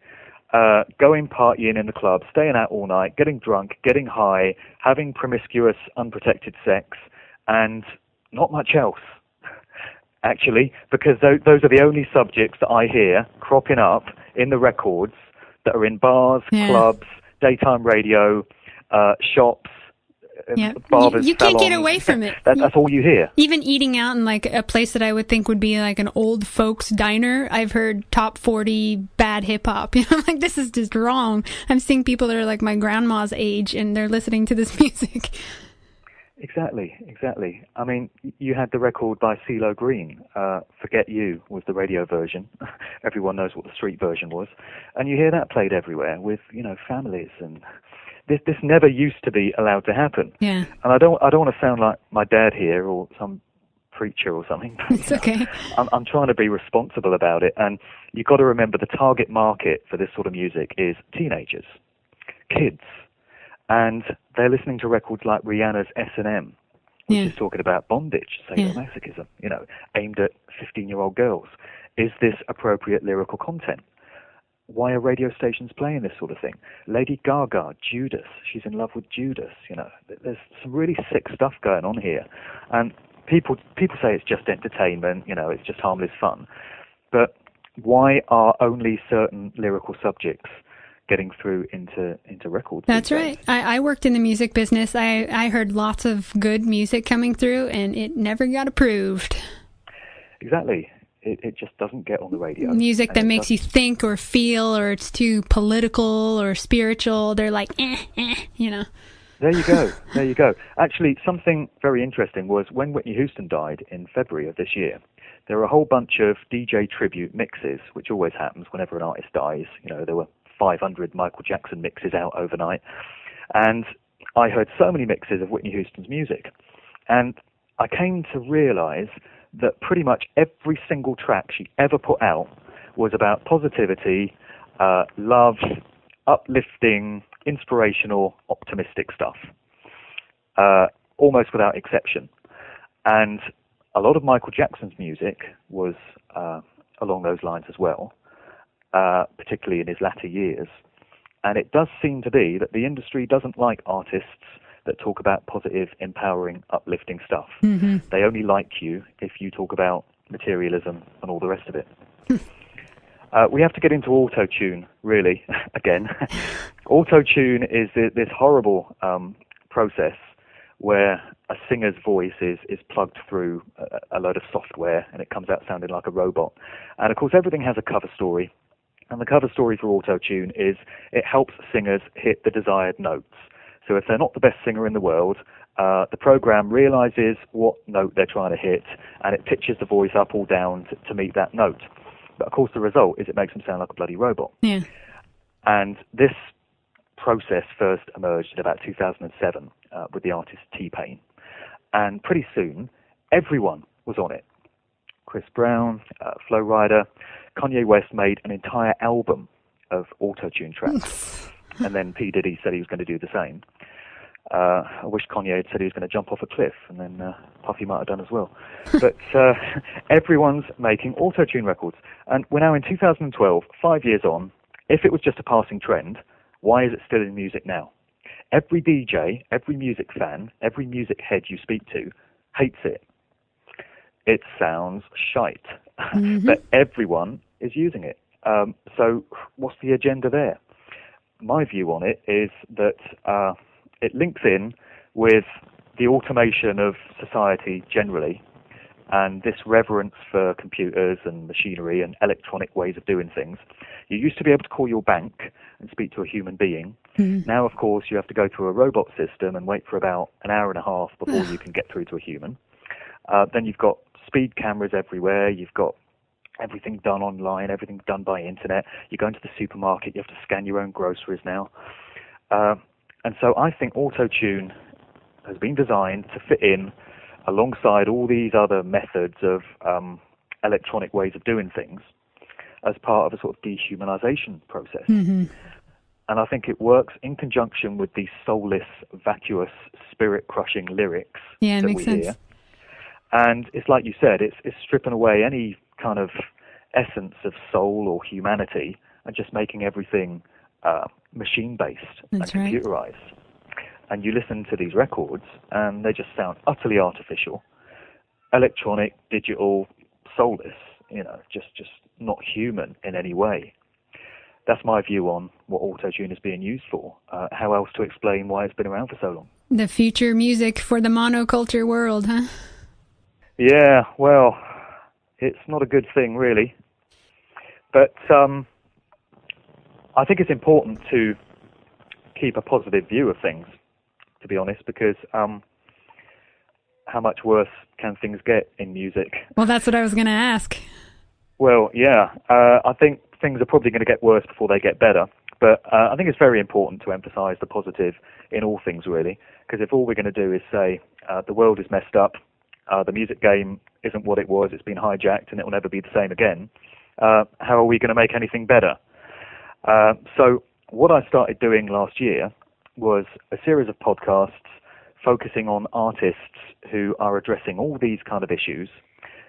going partying in the club, staying out all night, getting drunk, getting high, having promiscuous, unprotected sex, and not much else. Actually, because those are the only subjects that I hear cropping up in the records that are in bars, clubs, daytime radio, shops, barbers, you can't salons. get away from it. That's all you hear. Even eating out in like a place that I would think would be like an old folks diner, I've heard top 40 bad hip hop. I'm like, this is just wrong. I'm seeing people that are like my grandma's age and they're listening to this music. Exactly. I mean, you had the record by CeeLo Green, Forget You was the radio version. Everyone knows what the street version was. And you hear that played everywhere with, families. And this never used to be allowed to happen. Yeah. And I don't want to sound like my dad here or some preacher or something. But, it's okay. I'm trying to be responsible about it. And you've got to remember the target market for this sort of music is teenagers, kids. And they're listening to records like Rihanna's S&M, which is talking about bondage, sadomasochism, aimed at 15-year-old girls. Is this appropriate lyrical content? Why are radio stations playing this sort of thing? Lady Gaga, Judas, she's in love with Judas. There's some really sick stuff going on here. And people say it's just entertainment, it's just harmless fun. But why are only certain lyrical subjects getting through into records? That's right. I worked in the music business. I heard lots of good music coming through, and it never got approved. Exactly. It just doesn't get on the radio. Music that makes you think or feel, or it's too political or spiritual, they're like, There you go. Actually, something very interesting was when Whitney Houston died in February of this year, there were a whole bunch of DJ tribute mixes, which always happens whenever an artist dies. There were 500 Michael Jackson mixes out overnight. And I heard so many mixes of Whitney Houston's music. And I came to realize that pretty much every single track she ever put out was about positivity, love, uplifting, inspirational, optimistic stuff, almost without exception. And a lot of Michael Jackson's music was along those lines as well. Particularly in his latter years. And it does seem to be that the industry doesn't like artists that talk about positive, empowering, uplifting stuff. Mm-hmm. They only like you if you talk about materialism and all the rest of it. We have to get into auto-tune, really, again. Auto-tune is this horrible process where a singer's voice is plugged through a load of software and it comes out sounding like a robot. And, of course, everything has a cover story. And the cover story for auto-tune is it helps singers hit the desired notes. So if they're not the best singer in the world, the program realizes what note they're trying to hit, and it pitches the voice up or down to meet that note. But of course the result is it makes them sound like a bloody robot. Yeah. And this process first emerged in about 2007 with the artist T-Pain. And pretty soon, everyone was on it. Chris Brown, Flo Rida, Kanye West made an entire album of auto-tune tracks. And then P. Diddy said he was going to do the same. I wish Kanye had said he was going to jump off a cliff, and then Puffy might have done as well. But everyone's making auto-tune records. And we're now in 2012, 5 years on. If it was just a passing trend, why is it still in music now? Every DJ, every music fan, every music head you speak to hates it. It sounds shite. Mm-hmm. But everyone is using it. So what's the agenda there? My view on it is that it links in with the automation of society generally, and this reverence for computers and machinery and electronic ways of doing things. You used to be able to call your bank and speak to a human being. Now, of course, you have to go through a robot system and wait for about an hour and a half before you can get through to a human. Then you've got speed cameras everywhere. You've got everything done online, everything done by internet. You go into the supermarket, you have to scan your own groceries now. And so I think auto-tune has been designed to fit in alongside all these other methods of electronic ways of doing things as part of a sort of dehumanization process. And I think it works in conjunction with these soulless, vacuous, spirit-crushing lyrics Yeah, it that makes we sense. hear. And it's like you said, it's stripping away any kind of essence of soul or humanity and just making everything machine-based and That's right. computerized. And you listen to these records, and they just sound utterly artificial, electronic, digital, soulless. Just not human in any way. That's my view on what auto-tune is being used for. How else to explain why it's been around for so long? The future music for the monoculture world, huh? Yeah, well, it's not a good thing, really. But I think it's important to keep a positive view of things, to be honest, because how much worse can things get in music? Well, that's what I was going to ask. Well, yeah, I think things are probably going to get worse before they get better. But I think it's very important to emphasize the positive in all things, really, because if all we're going to do is say the world is messed up, the music game isn't what it was, it's been hijacked, and it will never be the same again, how are we going to make anything better? So what I started doing last year was a series of podcasts focusing on artists who are addressing all these kind of issues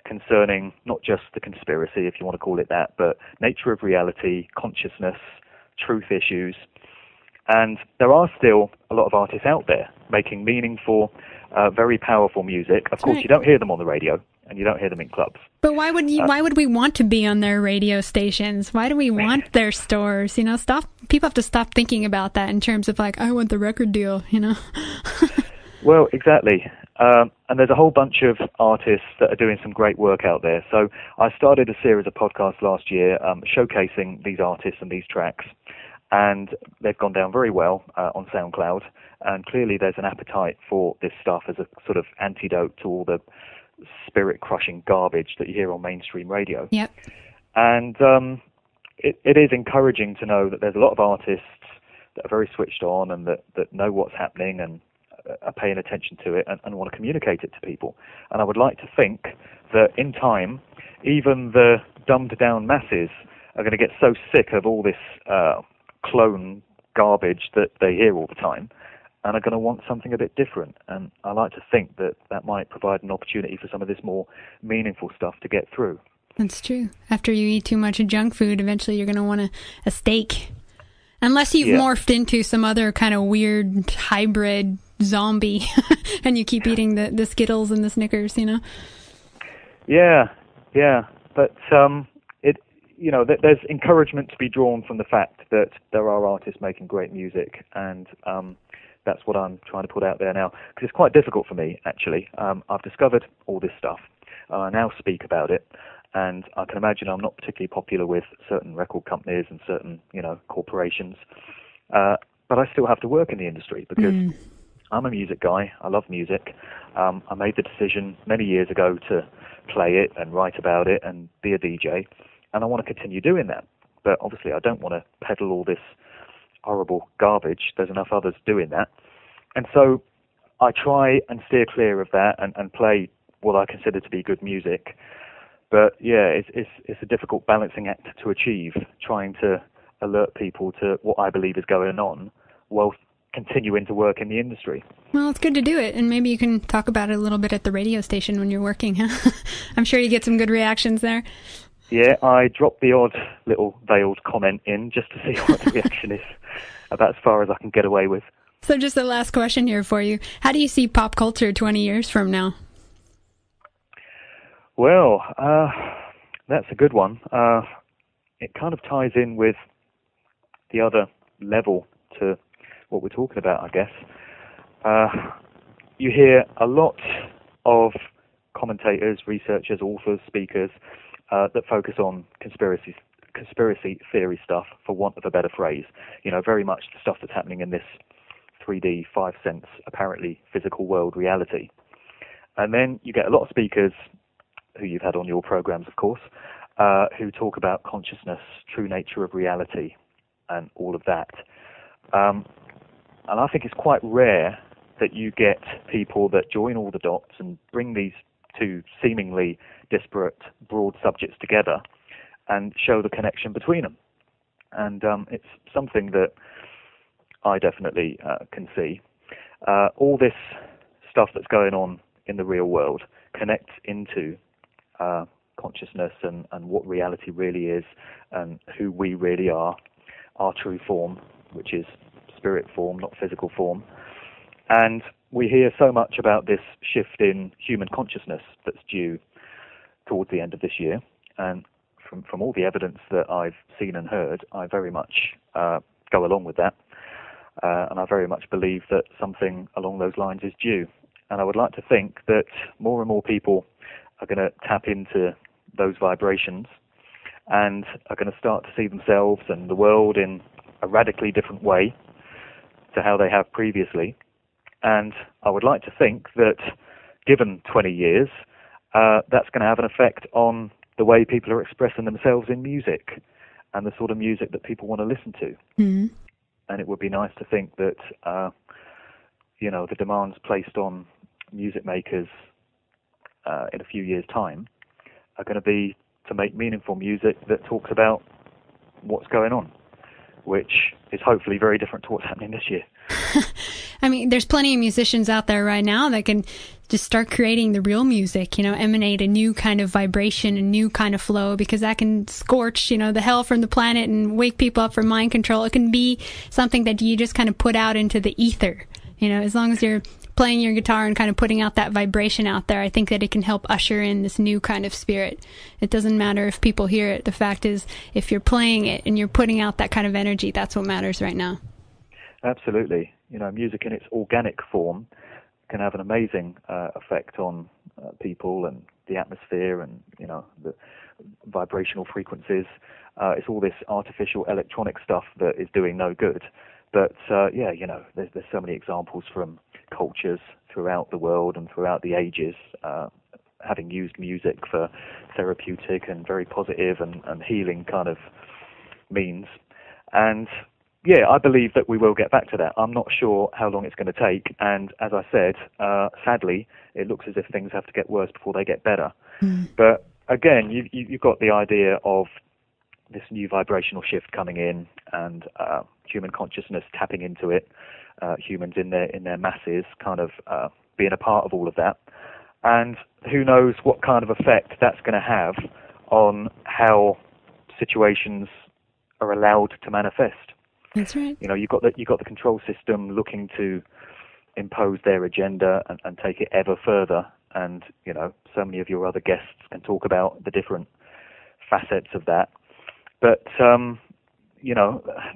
concerning not just the conspiracy, if you want to call it that, but nature of reality, consciousness, truth issues. And there are still a lot of artists out there making meaningful, very powerful music. Of course, right. You don't hear them on the radio, and you don't hear them in clubs. But why would we want to be on their radio stations? Why do we want their stores? People have to stop thinking about that in terms of like, I want the record deal, Well, exactly. And there's a whole bunch of artists that are doing some great work out there. So I started a series of podcasts last year showcasing these artists and these tracks. And they've gone down very well on SoundCloud. And clearly there's an appetite for this stuff as a sort of antidote to all the spirit-crushing garbage that you hear on mainstream radio. Yep. And it is encouraging to know that there's a lot of artists that are very switched on and that know what's happening and are paying attention to it and want to communicate it to people. And I would like to think that in time, even the dumbed-down masses are going to get so sick of all this clone garbage that they hear all the time and are going to want something a bit different. And I like to think that might provide an opportunity for some of this more meaningful stuff to get through. That's true. After you eat too much junk food, eventually you're going to want a steak. Unless you've morphed into some other kind of weird hybrid zombie and you keep eating the Skittles and the Snickers, Yeah. But there's encouragement to be drawn from the fact that there are artists making great music, and that's what I'm trying to put out there now, because it's quite difficult for me, actually. I've discovered all this stuff. I now speak about it, and I can imagine I'm not particularly popular with certain record companies and certain, corporations, but I still have to work in the industry because I'm a music guy. I love music. I made the decision many years ago to play it and write about it and be a DJ, and I want to continue doing that. But obviously I don't want to peddle all this horrible garbage. There's enough others doing that. And so I try and steer clear of that and play what I consider to be good music. But yeah, it's a difficult balancing act to achieve, trying to alert people to what I believe is going on while continuing to work in the industry. Well, it's good to do it, and maybe you can talk about it a little bit at the radio station when you're working, huh? I'm sure you get some good reactions there. Yeah, I dropped the odd little veiled comment in just to see what the reaction is. About as far as I can get away with. So just the last question here for you. How do you see pop culture 20 years from now? Well, that's a good one. It kind of ties in with the other level to what we're talking about, I guess. you hear a lot of commentators, researchers, authors, speakers that focus on conspiracy theory stuff, for want of a better phrase. Very much the stuff that's happening in this 3D, 5 sense, apparently physical world reality. And then you get a lot of speakers who you've had on your programs, of course, who talk about consciousness, true nature of reality, and all of that. And I think it's quite rare that you get people that join all the dots and bring these two seemingly disparate, broad subjects together and show the connection between them. And it's something that I definitely can see. All this stuff that's going on in the real world connects into consciousness and what reality really is, and who we really are, our true form, which is spirit form, not physical form. And we hear so much about this shift in human consciousness that's due towards the end of this year. And from all the evidence that I've seen and heard, I very much go along with that. And I very much believe that something along those lines is due. And I would like to think that more and more people are going to tap into those vibrations and are going to start to see themselves and the world in a radically different way to how they have previously. And I would like to think that, given 20 years, that's going to have an effect on the way people are expressing themselves in music and the sort of music that people want to listen to. Mm-hmm. And it would be nice to think that, the demands placed on music makers in a few years' time are going to be to make meaningful music that talks about what's going on, which is hopefully very different to what's happening this year. I mean, there's plenty of musicians out there right now that can just start creating the real music, emanate a new kind of vibration, a new kind of flow, because that can scorch, the hell from the planet and wake people up from mind control. It can be something that you just kind of put out into the ether, as long as you're playing your guitar and kind of putting out that vibration out there. I think that it can help usher in this new kind of spirit. It doesn't matter if people hear it. The fact is, if you're playing it and you're putting out that kind of energy, that's what matters right now. Absolutely. Music in its organic form can have an amazing effect on people and the atmosphere and, the vibrational frequencies. It's all this artificial electronic stuff that is doing no good. But, there's so many examples from cultures throughout the world and throughout the ages having used music for therapeutic and very positive and healing kind of means. And I believe that we will get back to that. I'm not sure how long it's going to take. And as I said, sadly, it looks as if things have to get worse before they get better. But again, you've got the idea of this new vibrational shift coming in and human consciousness tapping into it, humans in their masses kind of being a part of all of that. And who knows what kind of effect that's going to have on how situations are allowed to manifest. That's right. You've got the control system looking to impose their agenda and take it ever further. And, so many of your other guests can talk about the different facets of that. But,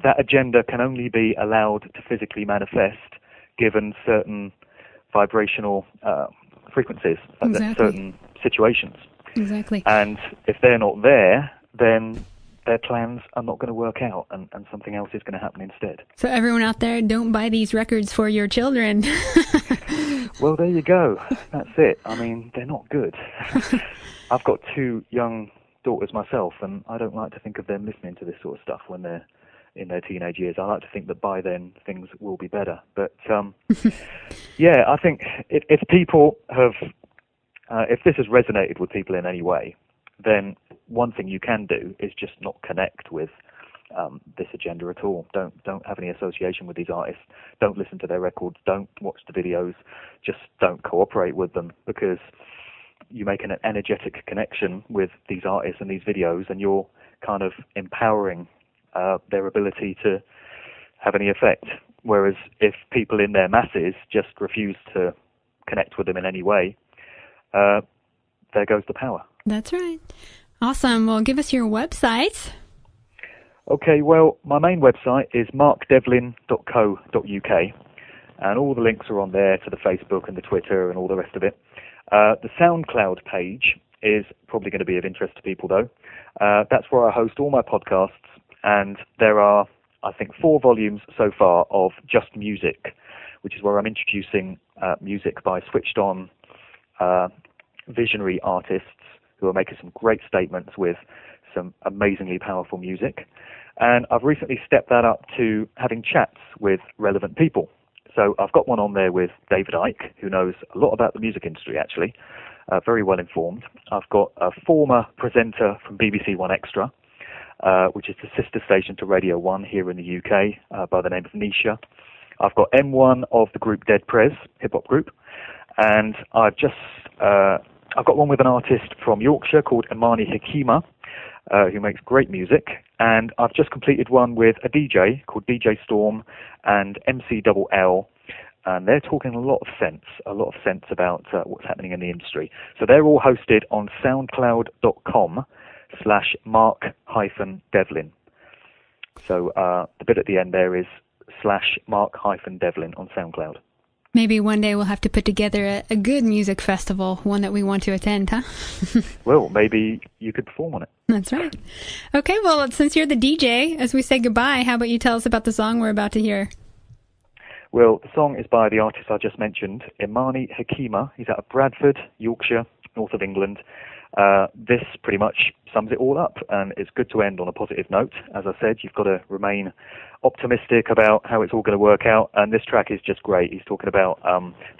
that agenda can only be allowed to physically manifest given certain vibrational frequencies, certain situations. Exactly. And if they're not there, then their plans are not going to work out and something else is going to happen instead. So everyone out there, don't buy these records for your children. Well, there you go. That's it. I mean, they're not good. I've got 2 young daughters myself, and I don't like to think of them listening to this sort of stuff when they're in their teenage years. I like to think that by then things will be better. But, I think if people have, if this has resonated with people in any way, then one thing you can do is just not connect with this agenda at all. Don't have any association with these artists. Don't listen to their records. Don't watch the videos. Just don't cooperate with them, because you make an energetic connection with these artists and these videos, and you're kind of empowering their ability to have any effect. Whereas if people in their masses just refuse to connect with them in any way, there goes the power. That's right. Awesome. Well, give us your website. Okay, well, my main website is markdevlin.co.uk, And all the links are on there to the Facebook and the Twitter and all the rest of it. The SoundCloud page is probably going to be of interest to people, though. That's where I host all my podcasts, and there are, I think, 4 volumes so far of just music, which is where I'm introducing music by switched-on visionary artists who are making some great statements with some amazingly powerful music. And I've recently stepped that up to having chats with relevant people. So I've got one on there with David Icke, who knows a lot about the music industry, actually, very well informed. I've got a former presenter from BBC One Extra, which is the sister station to Radio 1 here in the UK, by the name of Nisha. I've got M1 of the group Dead Prez, hip-hop group. And I've got one with an artist from Yorkshire called Imani Hakima, who makes great music. And I've just completed one with a DJ called DJ Storm and MC Double L. And they're talking a lot of sense about what's happening in the industry. So they're all hosted on soundcloud.com/Mark-Devlin. So the bit at the end there is /Mark-Devlin on SoundCloud. Maybe one day we'll have to put together a good music festival, one that we want to attend, huh? Well, maybe you could perform on it. That's right. Okay, well, since you're the DJ, as we say goodbye, how about you tell us about the song we're about to hear? Well, the song is by the artist I just mentioned, Imani Hakima. He's out of Bradford, Yorkshire, north of England. This pretty much sums it all up, and it's good to end on a positive note. As I said, you've got to remain optimistic about how it's all going to work out, and this track is just great. He's talking about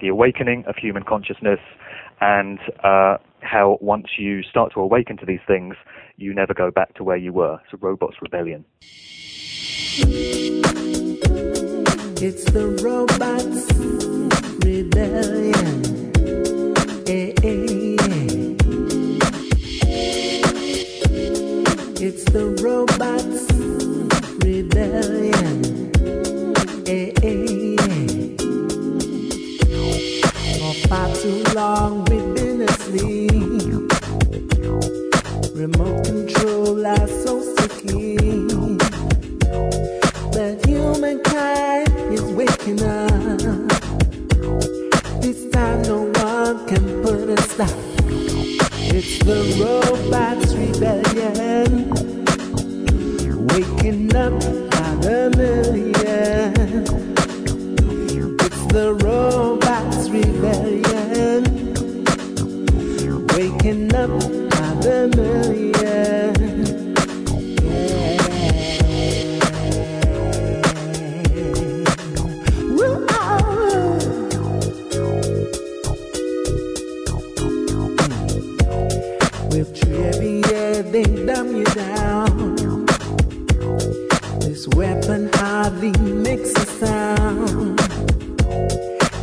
the awakening of human consciousness and how once you start to awaken to these things, you never go back to where you were. It's a robot's rebellion. It's the robot's rebellion. Hey, hey, hey. It's the robot's rebellion. Hey, hey, hey. For far too long we've been asleep. Remote control are so sickly. But humankind is waking up. This time no one can put a stop. It's the robot's rebellion, waking up by the million. It's the robot's rebellion, waking up by the million. They dumb you down. This weapon hardly makes a sound,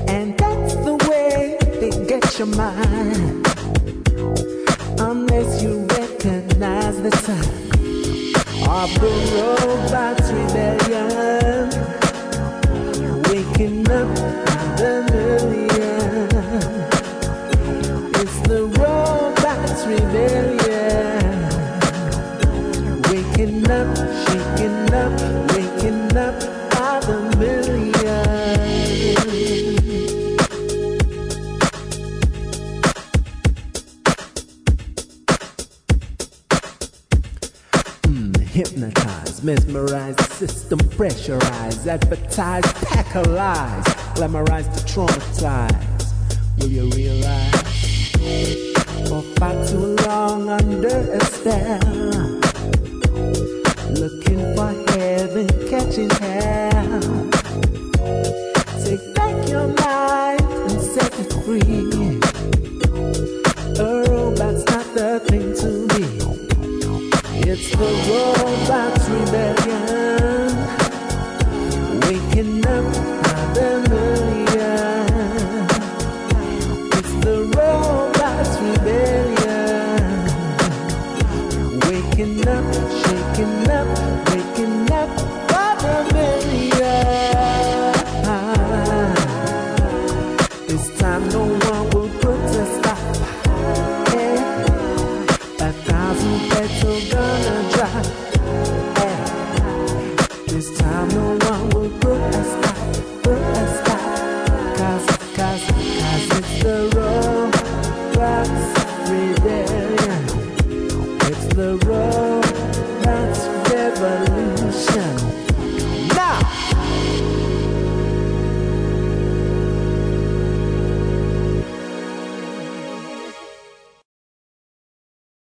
and that's the way they get your mind. Unless you recognize the sign of the robot's rebellion, waking up by the million. It's the robot's rebellion. Waking up, shaking up, waking up by the million. Hypnotize, mesmerize the system, pressurize, advertise, pack a lies, glamorize to traumatize. Will you realize? For far too long under a spell, looking for heaven, catching hell. Take back your life and set it free. A robot's not the thing to be. It's the robot's rebellion, waking up by the million. It's the robot's rebellion, waking up, shaking up, waking up by the million. This time no one will put a stop. Yeah. 1,000 beds are gonna drop. Yeah. This time no one will put a stop, put a stop. revolution.